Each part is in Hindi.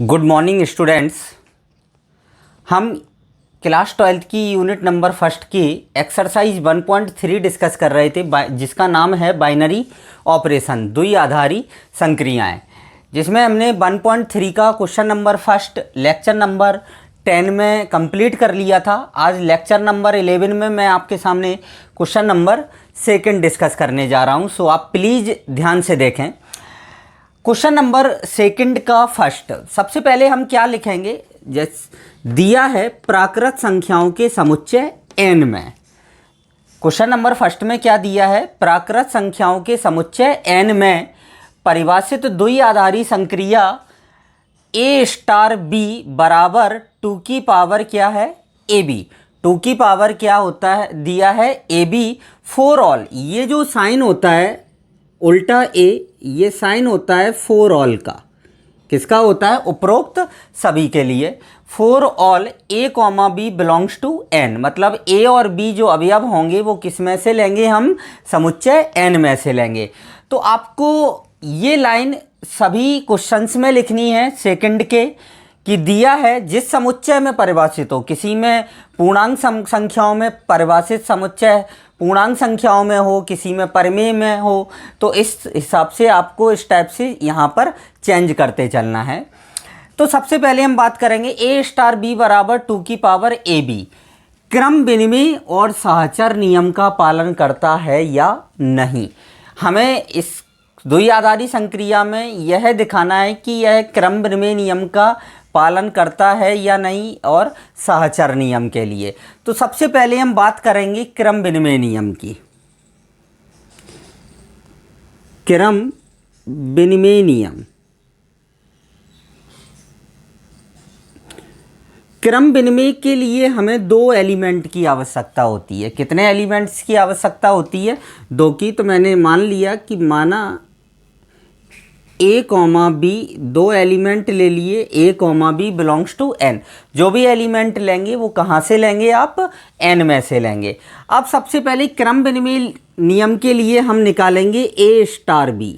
Good morning students. हम क्लास 12th की यूनिट नंबर फर्स्ट की एक्सरसाइज 1.3 डिस्कस कर रहे थे जिसका नाम है बाइनरी ऑपरेशन, द्विआधारी संक्रियाएं, जिसमें हमने 1.3 का question number first lecture number 10 में कंप्लीट कर लिया था। आज लेक्चर नंबर 11 में मैं आपके सामने क्वेश्चन नंबर सेकंड डिस्कस करने जा रहा हूं। सो आप प्लीज़ ध्यान से देखें। क्वेश्चन नंबर सेकंड का फर्स्ट, सबसे पहले हम क्या लिखेंगे, दिया है प्राकृत संख्याओं के समुच्चय n में। क्वेश्चन नंबर फर्स्ट में क्या दिया है, प्राकृत संख्याओं के समुच्चय n में परिभाषित द्विआधारी संक्रिया a स्टार b बराबर 2 की पावर क्या है ab। 2 की पावर क्या होता है, दिया है ab फॉर ऑल। ये जो साइन होता है उल्टा a, ये साइन होता है फॉर ऑल का। किसका होता है, उपरोक्त सभी के लिए। For all a comma b belongs to n, मतलब a और b जो अवयव होंगे वो किस में से लेंगे, हम समुच्चय n में से लेंगे। तो आपको ये लाइन सभी क्वेश्चंस में लिखनी है सेकंड के, कि दिया है जिस समुच्चय में परिभाषित हो, किसी में पूर्णांक संख्याओं में परिभाषित समुच्चय पूर्णांक संख्याओं में हो, किसी में परिमेय में हो, तो इस हिसाब से आपको इस टाइप से यहाँ पर चेंज करते चलना है। तो सबसे पहले हम बात करेंगे a स्टार b बराबर 2 की पावर ab क्रम विनिमय और सहचर नियम का पालन करता है या नहीं। हमें इस द्विआधारी संक्रिया में यह दिखाना है कि यह क्रम विनिमय नियम का पालन करता है या नहीं और सहचर नियम के लिए। तो सबसे पहले हम बात करेंगे क्रम विनिमय नियम की। क्रम विनिमय नियम, क्रम विनिमय के लिए हमें 2 एलिमेंट की आवश्यकता होती है। कितने एलिमेंट्स की आवश्यकता होती है, 2 की। तो मैंने मान लिया कि माना a कॉमा b 2 एलिमेंट ले लिए, a comma b belongs to n। जो भी एलिमेंट लेंगे वो कहाँ से लेंगे, आप n में से लेंगे। अब सबसे पहले क्रम विनिमय नियम के लिए हम निकालेंगे a star b।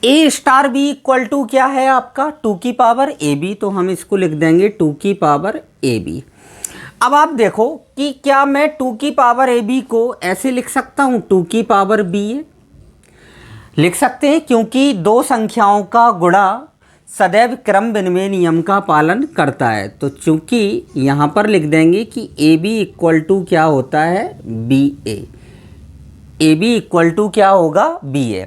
a star b equal to क्या है आपका, 2 की पावर ab, तो हम इसको लिख देंगे 2 की पावर ab। अब आप देखो कि क्या मैं 2 की पावर ab को ऐसे लिख सकता हूँ, 2 की पावर b लिख सकते हैं, क्योंकि 2 संख्याओं का गुणा सदैव क्रम विनिमय नियम का पालन करता है। तो चूंकि यहाँ पर लिख देंगे कि AB इक्वल टू क्या होता है, BA। AB इक्वल टू क्या होगा, BA।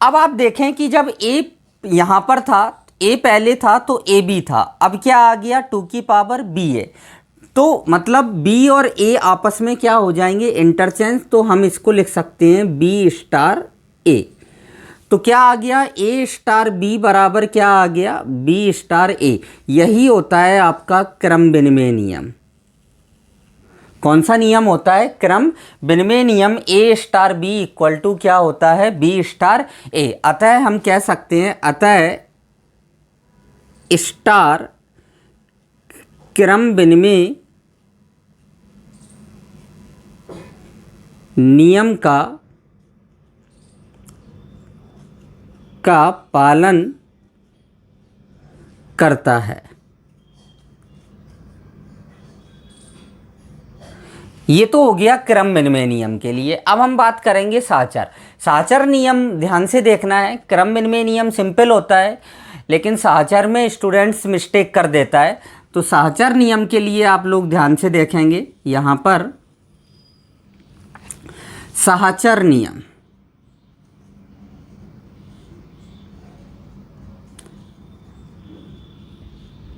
अब आप देखें कि जब A यहाँ पर था, A पहले था तो AB था, अब क्या आ गया 2 की पावर BA। तो मतलब B और A आपस में क्या हो जाएंगे, इंटरचेंज। तो हम इसको लिख सकते हैं B स्टार A। तो क्या आ गया, a स्टार b बराबर क्या आ गया, b स्टार a। यही होता है आपका क्रम विनिमय नियम। कौन सा नियम होता है, क्रम विनिमय नियम। a star b equal to क्या होता है, b स्टार a। अतः हम कह सकते हैं, अतः स्टार क्रम विनिमय नियम का पालन करता है। ये तो हो गया क्रम विनिमय नियम के लिए। अब हम बात करेंगे सहचर। सहचर नियम ध्यान से देखना है। क्रम विनिमय नियम सिंपल होता है, लेकिन सहचर में स्टूडेंट्स मिस्टेक कर देता है। तो सहचर नियम के लिए आप लोग ध्यान से देखेंगे, यहाँ पर सहचर नियम,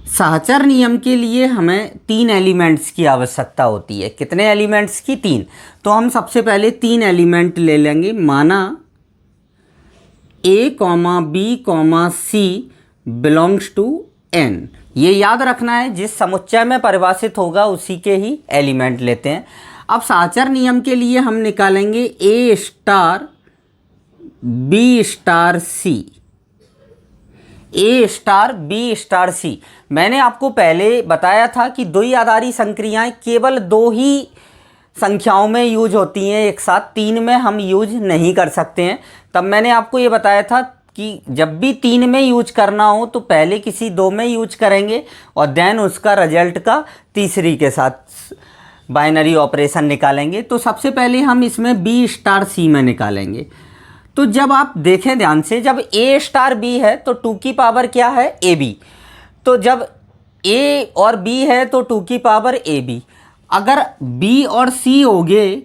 सहचर नियम के लिए हमें 3 एलिमेंट्स की आवश्यकता होती है। कितने एलिमेंट्स की, 3। तो हम सबसे पहले 3 एलिमेंट ले लेंगे। माना a comma b comma c belongs to n। ये याद रखना है, जिस समुच्चय में परिभाषित होगा उसी के ही एलिमेंट लेते हैं। अब सहचर नियम के लिए हम निकालेंगे a star b star c, a star b star c। मैंने आपको पहले बताया था कि द्विआधारी संक्रियाएं केवल 2 ही संख्याओं में यूज होती हैं एक साथ, 3 में हम यूज नहीं कर सकते हैं। तब मैंने आपको ये बताया था कि जब भी 3 में यूज करना हो तो पहले किसी 2 में यूज करेंगे और देन उसका रिजल्ट का तीसरी के साथ बाइनरी ऑपरेशन निकालेंगे। तो सबसे पहले हम इसमें बी स्टार सी में निकालेंगे। तो जब आप देखें ध्यान से, जब ए स्टार बी है तो 2 की पावर क्या है, ए बी। तो जब ए और बी है तो 2 की पावर ए बी। अगर बी और सी हो गए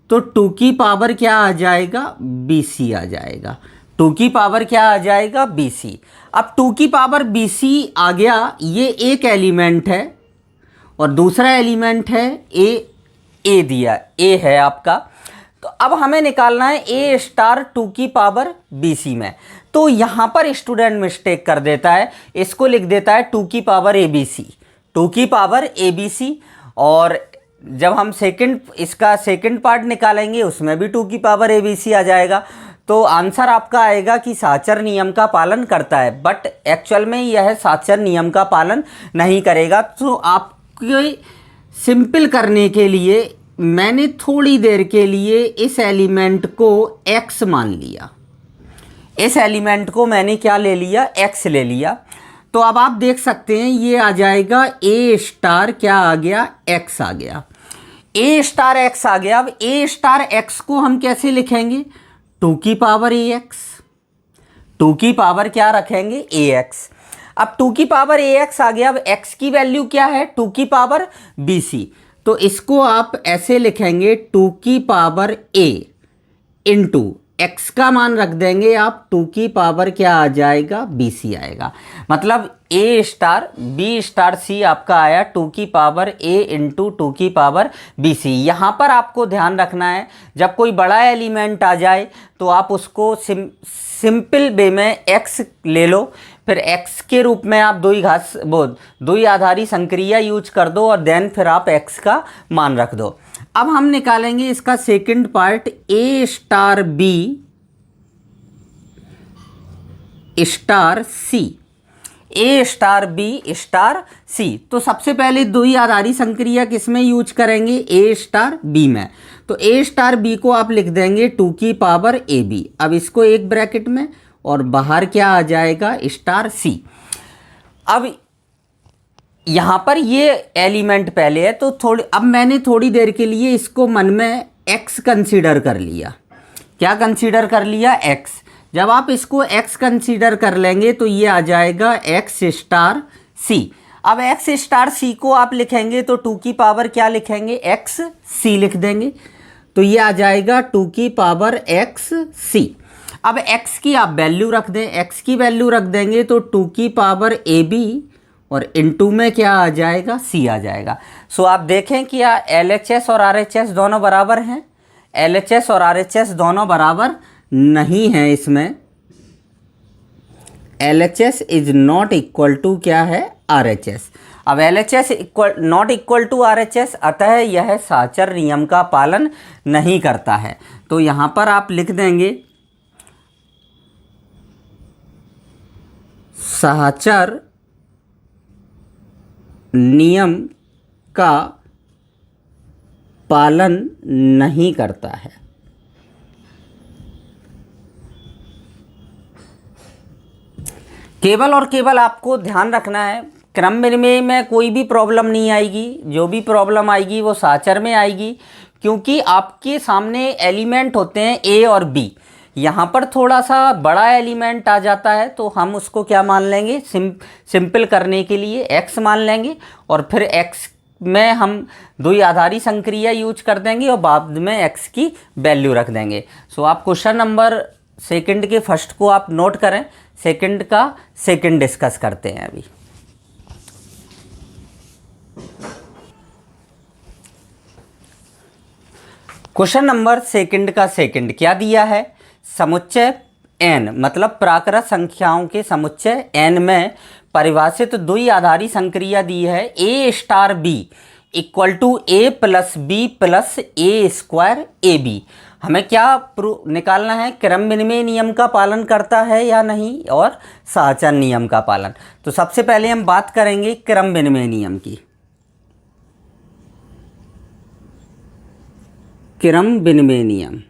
तो 2 की पावर क्या आ जाएगा, बी सी आ जाएगा। 2 की पावर क्या आ जाएगा, बी सी। अब 2 की पावर बी सी आ गया, ये एक एलिमेंट है और दूसरा एलिमेंट है ए दिया, ए है आपका। तो अब हमें निकालना है ए स्टार 2 की पावर बी सी में। तो यहाँ पर स्टूडेंट मिस्टेक कर देता है, इसको लिख देता है 2 की पावर ए बी सी, 2 की पावर ए बी सी। और जब हम इसका सेकंड पार्ट निकालेंगे उसमें भी 2 की पावर ए बी सी आ जाएगा। तो आंसर आपका आएगा कि साचर नियम का पालन करता है, बट एक्चुअल में यह साचर नियम का पालन नहीं करेगा। तो आपके सिंपल करने के लिए मैंने थोड़ी देर के लिए इस एलिमेंट को x मान लिया। इस एलिमेंट को मैंने क्या ले लिया, x ले लिया। तो अब आप देख सकते हैं ये आ जाएगा a स्टार क्या आ गया, x आ गया, a स्टार x आ गया। अब a स्टार x को हम कैसे लिखेंगे, 2 की पावर ax, 2 की पावर क्या रखेंगे, ax। अब 2 की पावर ax आ गया। अब x की वैल्यू क्या है, 2 की पावर bc। तो इसको आप ऐसे लिखेंगे 2 की पावर a इंटू x का मान रख देंगे आप, 2 की पावर क्या आ जाएगा, bc आएगा। मतलब a star b star c आपका आया 2 की पावर a इंटू 2 की पावर bc। यहाँ पर आपको ध्यान रखना है, जब कोई बड़ा एलिमेंट आ जाए तो आप उसको सिंपल वे में x ले लो, फिर x के रूप में आप द्वि आधारी संक्रिया यूज कर दो और देन फिर आप x का मान रख दो। अब हम निकालेंगे इसका second part, a star b star c, a star b star c। तो सबसे पहले द्वि आधारी संक्रिया किस में यूज करेंगे, a स्टार b में। तो a स्टार b को आप लिख देंगे 2 की पावर ए बी। अब इसको एक ब्रैकेट में और बाहर क्या आ जाएगा, स्टार c। अब यहाँ पर ये एलिमेंट पहले है तो अब मैंने थोड़ी देर के लिए इसको मन में x कंसीडर कर लिया। क्या कंसीडर कर लिया, x। जब आप इसको x कंसीडर कर लेंगे तो ये आ जाएगा x स्टार c। अब x स्टार c को आप लिखेंगे तो 2 की पावर क्या लिखेंगे, x c लिख देंगे। तो ये आ जाएगा 2 की पावर x c। अब x की आप वैल्यू रख दें, x की वैल्यू रख देंगे तो 2 की पावर ए बी और इनटू में क्या आ जाएगा, c आ जाएगा। सो आप देखें कि LHS और RHS दोनों बराबर हैं, LHS और RHS दोनों बराबर नहीं हैं। इसमें LHS is not equal to क्या है, RHS। अब LHS not equal to RHS, अतः यह साचर नियम का पालन नहीं करता है। तो यहाँ पर आप लिख देंगे साचर नियम का पालन नहीं करता है। केवल और केवल आपको ध्यान रखना है, क्रम विनिमय में कोई भी प्रॉब्लम नहीं आएगी, जो भी प्रॉब्लम आएगी वो साचर में आएगी, क्योंकि आपके सामने एलिमेंट होते हैं ए और बी। यहाँ पर थोड़ा सा बड़ा एलिमेंट आ जाता है तो हम उसको क्या मान लेंगे, सिंपल करने के लिए x मान लेंगे और फिर x में हम द्वि आधारी संक्रिया यूज कर देंगे और बाद में x की वैल्यू रख देंगे। सो आप क्वेश्चन नंबर सेकंड के फर्स्ट को आप नोट करें, सेकंड का सेकंड डिस्कस करते हैं अभी। क्वेश्चन नंबर सेकंड का सेकंड क्या दिया है, समुच्चय n मतलब प्राकृत संख्याओं के समुच्चय n में परिभाषित द्वि आधारी संक्रिया दी है a star b equal to a plus b plus a square a b. हमें क्या निकालना है, क्रम विनिमय नियम का पालन करता है या नहीं और साचर नियम का पालन। तो सबसे पहले हम बात करेंगे क्रम विनिमय नियम की। क्रम विनिमय नियम,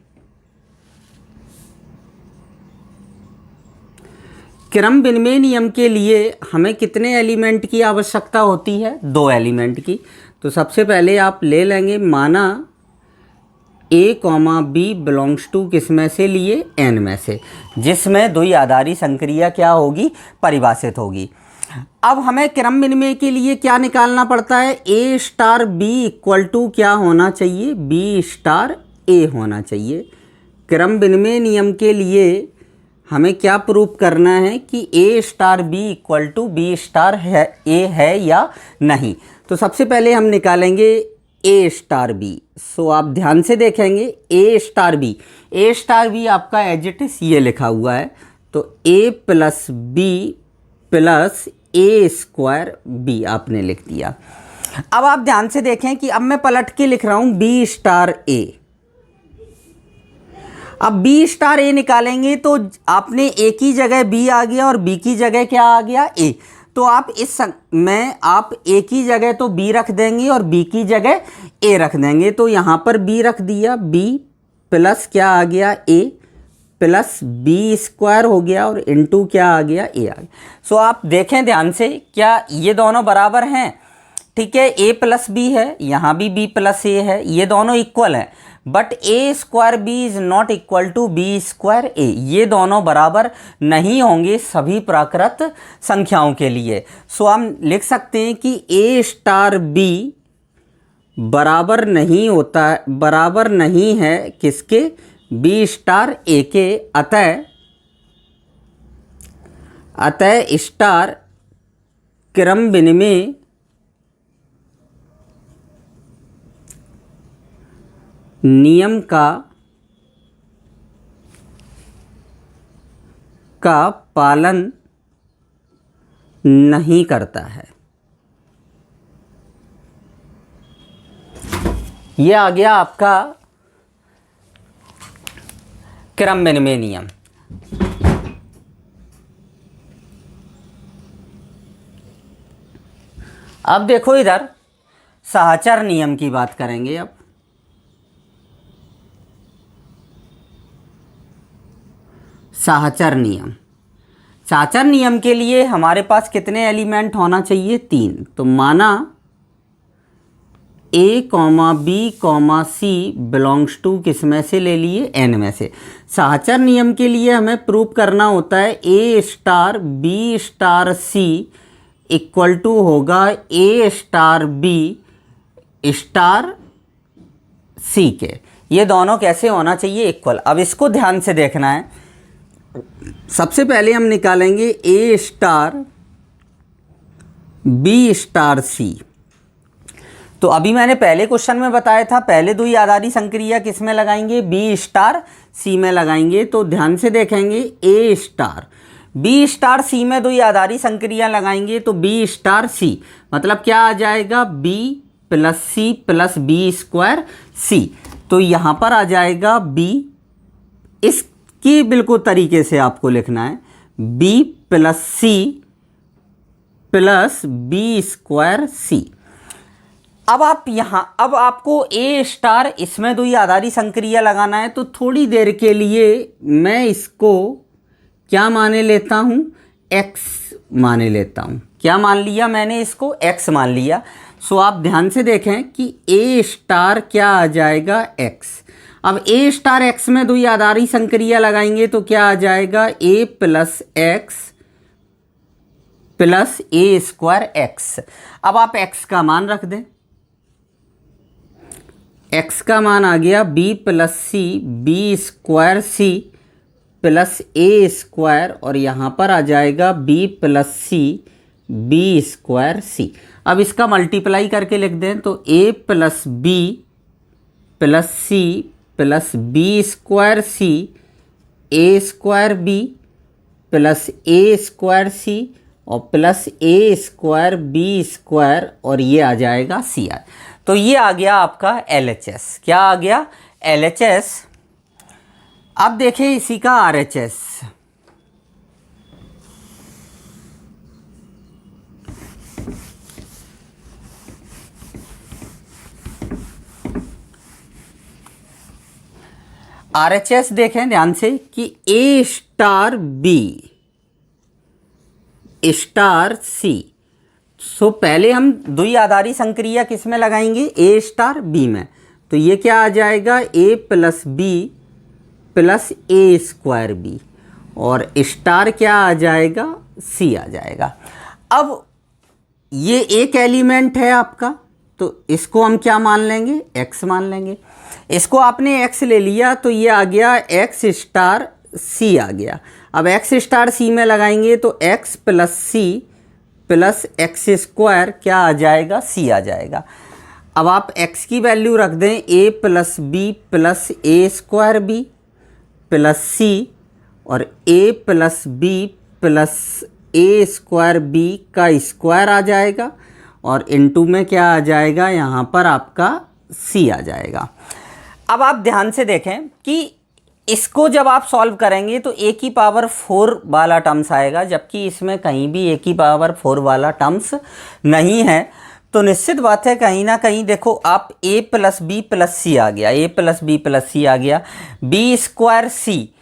क्रम विनिमय नियम के लिए हमें कितने एलिमेंट की आवश्यकता होती है? 2 एलिमेंट की। तो सबसे पहले आप ले लेंगे, माना a comma b belongs to किस में से लिए? एन में से, जिसमें द्विआधारी संक्रिया क्या होगी? परिभाषित होगी। अब हमें क्रम विनिमय के लिए क्या निकालना पड़ता है? A star b equal to क्या होना चाहिए? बी स्टार ए होना चाहिए। क्रम विनिमय नियम के लिए हमें क्या प्रूफ करना है कि a star b equal to b star है, ए है या नहीं। तो सबसे पहले हम निकालेंगे ए स्टार बी। सो आप ध्यान से देखेंगे, ए स्टार बी आपका एज इट इज ये लिखा हुआ है। तो a plus b plus a square B आपने लिख दिया। अब आप ध्यान से देखें कि अब मैं पलट के लिख रहा हूं बी स्टार ए। अब बी स्टार ए निकालेंगे तो आपने ए की जगह बी आ गया और बी की जगह क्या आ गया? ए। तो आप आप ए की जगह तो बी रख देंगे और बी की जगह ए रख देंगे। तो यहाँ पर बी रख दिया, बी प्लस क्या आ गया? ए प्लस बी स्क्वायर हो गया और इनटू क्या आ गया? ए आ गया। सो आप देखें ध्यान से, क्या ये दोनों बराबर हैं? ठीक है, ए प्लस बी है, यहाँ भी बी प्लस ए है, ये दोनों इक्वल हैं। But a square b is not equal to b square a, ये दोनों बराबर नहीं होंगे सभी प्राकृत संख्याओं के लिए। सो हम लिख सकते हैं कि ए स्टार बी बराबर नहीं होता है, बराबर नहीं है किसके? बी स्टार ए के। अतः स्टार क्रम विनिमय नियम का पालन नहीं करता है। ये आ गया आपका क्रम विनिमय नियम। अब देखो इधर सहचर नियम की बात करेंगे। अब सहचर नियम के लिए हमारे पास कितने एलिमेंट होना चाहिए? 3। तो माना a comma b comma c belongs to किस में से ले लिए? एन में से। सहचर नियम के लिए हमें प्रूव करना होता है a star b star c equal to होगा a star b star c के। ये दोनों कैसे होना चाहिए? इक्वल। अब इसको ध्यान से देखना है। सबसे पहले हम निकालेंगे ए स्टार बी स्टार सी। तो अभी मैंने पहले क्वेश्चन में बताया था, पहले द्विआधारी संक्रिया किस में लगाएंगे? बी स्टार सी में लगाएंगे। तो ध्यान से देखेंगे, ए स्टार बी स्टार सी में द्विआधारी संक्रिया लगाएंगे तो बी स्टार सी मतलब क्या आ जाएगा? B plus c plus b square c. तो यहाँ पर आ जाएगा बी, इसकी बिल्कुल तरीके से आपको लिखना है, b plus c plus b square c. अब आपको ए स्टार इसमें द्विआधारी संक्रिया लगाना है। तो थोड़ी देर के लिए मैं इसको क्या माने लेता हूँ? एक्स माने लेता हूँ। क्या मान लिया मैंने? इसको एक्स मान लिया। सो आप ध्यान से देखें कि ए स्टार क्या आ जाएगा? एक्स। अब ए स्टार एक्स में द्विआधारी संक्रिया लगाएंगे तो क्या आ जाएगा? ए plus x plus a square x. अब आप एक्स का मान रख दें। एक्स का मान आ गया b plus c b square c plus a square और यहाँ पर आ जाएगा b plus c b square c. अब इसका मल्टीप्लाई करके लिख दें तो a plus b plus c plus b square c a square b plus a square c और plus a square b square और ये आ जाएगा सी आर। तो ये आ गया आपका LHS। क्या आ गया? LHS। अब देखें इसी का RHS। RHS देखें ध्यान से कि A star B star c. सो पहले हम द्विआधारी संक्रिया किस में लगाएंगे, ए स्टार बी में। तो ये क्या आ जाएगा, ए plus b plus a square B, और स्टार क्या आ जाएगा, सी आ जाएगा। अब ये एक एलिमेंट है आपका, तो इसको हम क्या मान लेंगे, एक्स मान लेंगे। इसको आपने एक्स ले लिया तो ये आ गया एक्स स्टार सी आ गया। अब एक्स स्टार सी में लगाएंगे तो x plus c plus x square क्या आ जाएगा, सी आ जाएगा। अब आप एक्स की वैल्यू रख दें, ए plus b plus a square b plus सी, और ए plus b plus a square B का स्क्वायर आ जाएगा, और इनटू में क्या आ जाएगा, यहाँ पर आपका सी आ जाएगा। अब आप ध्यान से देखें कि इसको जब आप सॉल्व करेंगे तो ए की पावर 4 वाला टर्म्स आएगा, जबकि इसमें कहीं भी ए की पावर 4 वाला टर्म्स नहीं है। तो निश्चित बात है कहीं ना कहीं देखो आप ए प्लस बी प्लस सी आ गया, ए प्लस बी प्लस सी आ गया, बी स्क्वायर सी,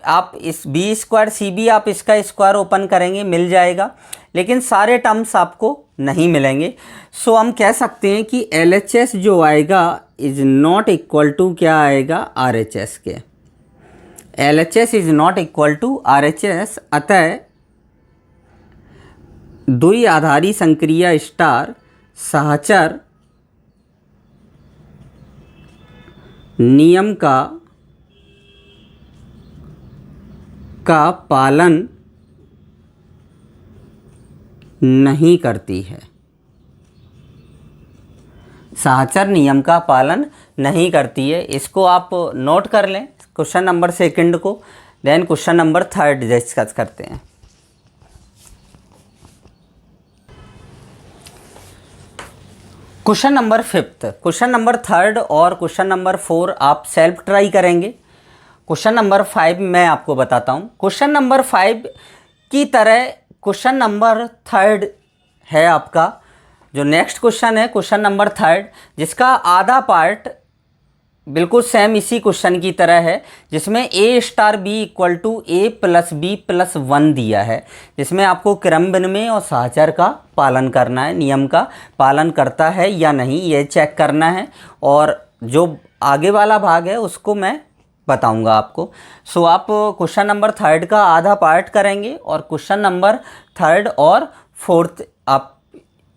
आप इस बी स्क्वायर सी भी आप इसका स्क्वायर ओपन करेंगे मिल जाएगा, लेकिन सारे टर्म्स आपको नहीं मिलेंगे। सो हम कह सकते हैं कि LHS जो आएगा इज नॉट इक्वल टू क्या आएगा, RHS के। LHS is not equal to RHS, अतः द्विआधारी संक्रिया स्टार सहचर नियम का पालन नहीं करती है, सहचर नियम का पालन नहीं करती है। इसको आप नोट कर लें क्वेश्चन नंबर 2 को। देन क्वेश्चन नंबर 3 डिस्कस करते हैं। क्वेश्चन नंबर 5, क्वेश्चन नंबर 3 और क्वेश्चन नंबर 4 आप सेल्फ ट्राई करेंगे। क्वेश्चन नंबर 5 मैं आपको बताता हूँ। क्वेश्चन नंबर 5 की तरह क्वेश्चन नंबर 3 है आपका, जो नेक्स्ट क्वेश्चन है क्वेश्चन नंबर 3, जिसका आधा पार्ट बिल्कुल सेम इसी क्वेश्चन की तरह है, जिसमें a star b equal to a plus b plus 1 दिया है, जिसमें आपको क्रम विनिमय और सहचर का पालन करना है, नियम का पालन करता है या नहीं ये चेक करना है, और जो आगे वाला भाग है उसको मैं बताऊंगा आपको। सो आप क्वेश्चन नंबर 3 का आधा पार्ट करेंगे, और क्वेश्चन नंबर 3 और 4 आप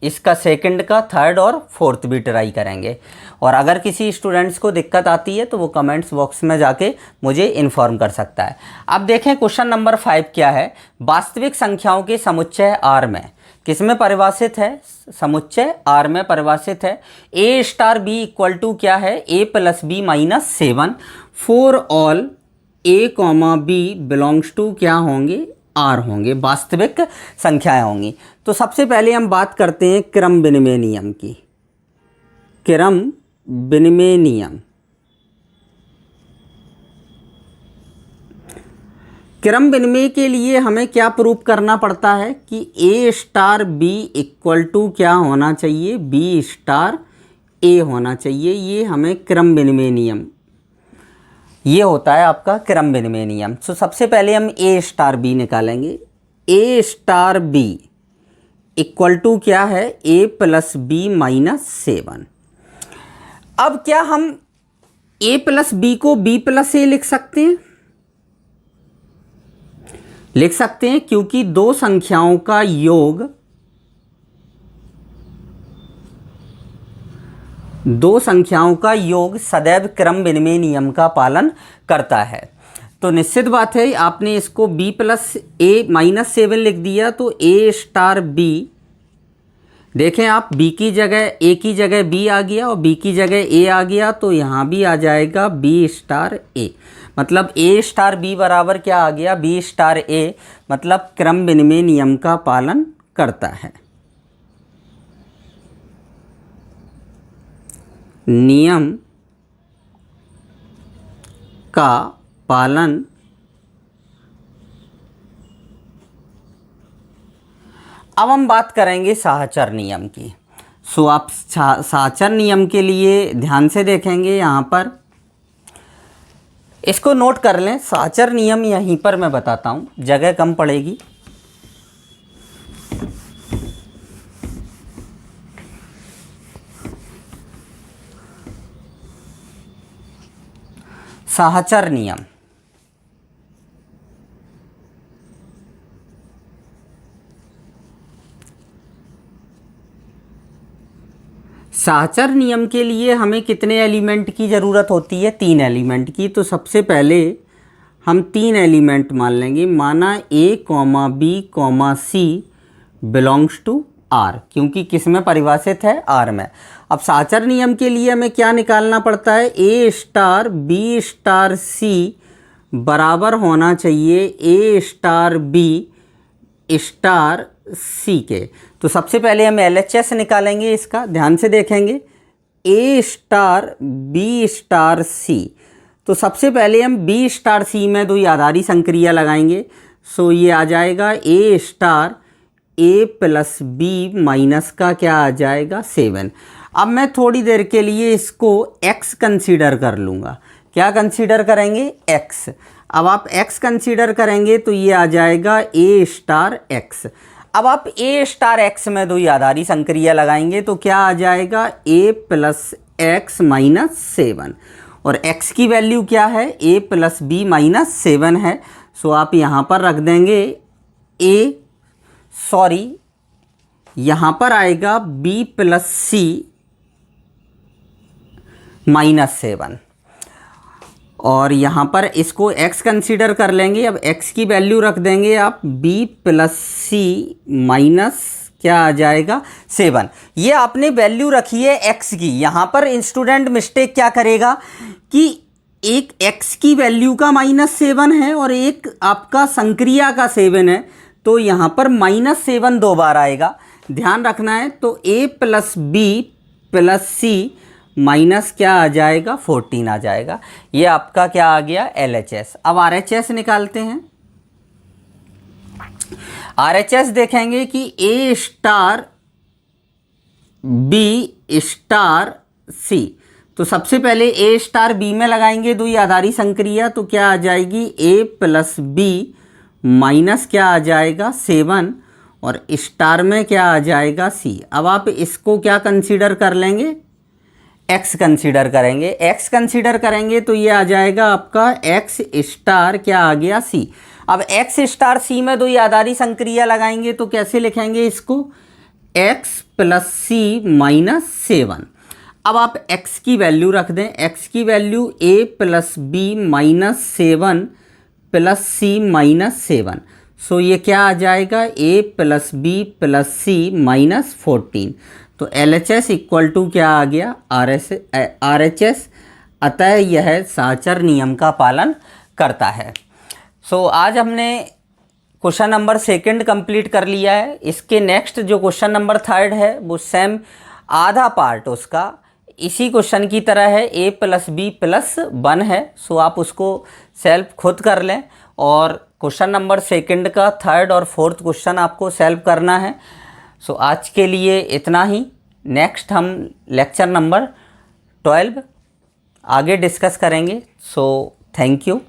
इसका सेकंड का 3 और 4 भी ट्राई करेंगे। और अगर किसी स्टूडेंट्स को दिक्कत आती है तो वो कमेंट्स बॉक्स में जाके मुझे इन्फॉर्म कर सकता है। अब देखें क्वेश्चन नंबर 5 क्या है। वास्तविक संख्याओं के समुच्चय R में किस में परिभाषित है, समुच्चय R में परिभाषित है। A star b equal to क्या है, a plus b minus 7 for all a comma b belongs to क्या होंगे, R होंगे, वास्तविक संख्याएं होंगी। तो सबसे पहले हम बात करते हैं क्रम विनिमय नियम की। क्रम विनिमय नियम, क्रम विनिमय के लिए हमें क्या प्रूफ करना पड़ता है कि a star b equal to क्या होना चाहिए, बी स्टार ए होना चाहिए। ये हमें क्रम विनिमय नियम, ये होता है आपका क्रम विनिमय नियम। तो सबसे पहले हम ए स्टार बी निकालेंगे। ए स्टार बी इक्वल टू क्या है, ए प्लस बी माइनस 7। अब क्या हम ए प्लस बी को बी प्लस ए लिख सकते हैं? लिख सकते हैं, क्योंकि दो संख्याओं का योग, दो संख्याओं का योग सदैव क्रम विनिमय नियम का पालन करता है। तो निश्चित बात है आपने इसको b प्लस ए माइनस 7 लिख दिया, तो a स्टार b, देखें आप b की जगह a की जगह b आ गया और b की जगह a आ गया, तो यहाँ भी आ जाएगा b स्टार a। मतलब a स्टार b बराबर क्या आ गया, b स्टार a, मतलब क्रम विनिमय नियम का पालन करता है। नियम का पालन अब हम बात करेंगे सहचर नियम की। सो आप सहचर नियम के लिए ध्यान से देखेंगे, यहाँ पर इसको नोट कर लें। सहचर नियम यहीं पर मैं बताता हूँ, जगह कम पड़ेगी। साहचर नियम। साहचर नियम के लिए हमें कितने एलिमेंट की ज़रूरत होती है? 3 एलिमेंट की। तो सबसे पहले हम 3 एलिमेंट मान लेंगे, माना A, B, C belongs to R, क्योंकि किस में परिभाषित है? R में। अब साहचर नियम के लिए हमें क्या निकालना पड़ता है? A star B star C बराबर होना चाहिए A star B star C के। तो सबसे पहले हम LHS निकालेंगे इसका, ध्यान से देखेंगे। A star B star C, तो सबसे पहले हम B स्टार C में 2 आधारी संक्रिया लगाएंगे। सो ये आ जाएगा A star A plus B minus का क्या आ जाएगा? 7। अब मैं थोड़ी देर के लिए इसको X कंसीडर कर लूँगा। क्या कंसीडर करेंगे? X। अब आप X कंसीडर करेंगे तो ये आ जाएगा A स्टार X। अब आप A स्टार X में 2 आधारी संक्रिया लगाएंगे तो क्या आ जाएगा? A plus X minus 7। और X की वैल्यू क्या है? A प्लस B माइनस 7 है। सो आप यहाँ पर रख देंगे यहाँ पर आएगा B प्लस C माइनस 7, और यहाँ पर इसको X कंसीडर कर लेंगे। अब X की वैल्यू रख देंगे आप B प्लस C माइनस क्या आ जाएगा? 7। ये आपने वैल्यू रखी है X की। यहाँ पर स्टूडेंट मिस्टेक क्या करेगा कि एक X की वैल्यू का -7 है और एक आपका संक्रिया का 7 है, तो यहाँ पर -7 2 बार आएगा, ध्यान रखना है। तो A plus B plus C minus क्या आ जाएगा? 14 आ जाएगा। ये आपका क्या आ गया? LHS। अब RHS निकालते हैं। RHS देखेंगे कि A star B star C, तो सबसे पहले A स्टार B में लगाएंगे 2 आधारी संक्रिया, तो क्या आ जाएगी? A प्लस B माइनस क्या आ जाएगा? 7, और स्टार में क्या आ जाएगा? C। अब आप इसको क्या कंसीडर कर लेंगे? X कंसीडर करेंगे। X कंसीडर करेंगे तो ये आ जाएगा आपका X स्टार क्या आ गया? C। अब X स्टार C में 2 आधारी संक्रिया लगाएंगे तो कैसे लिखेंगे इसको? X plus C minus 7। अब आप X की वैल्यू रख दें। X की value A plus B minus 7 plus C minus 7। सो ये क्या आ जाएगा? A plus B plus C minus 14। तो LHS इक्वल टू क्या आ गया? RHS। अतः यह साहचर नियम का पालन करता है। सो आज हमने क्वेश्चन नंबर 2 कंप्लीट कर लिया है। इसके नेक्स्ट जो क्वेश्चन नंबर 3 है वो सेम आधा पार्ट उसका इसी क्वेश्चन की तरह है, A प्लस B प्लस 1 है। सो आप उसको सेल्फ खुद कर लें, और क्वेश्चन नंबर 2 का 3rd और 4th क्वेश्चन आपको सेल्फ करना है। सो आज के लिए इतना ही। नेक्स्ट हम लेक्चर नंबर 12 आगे डिस्कस करेंगे। So thank you.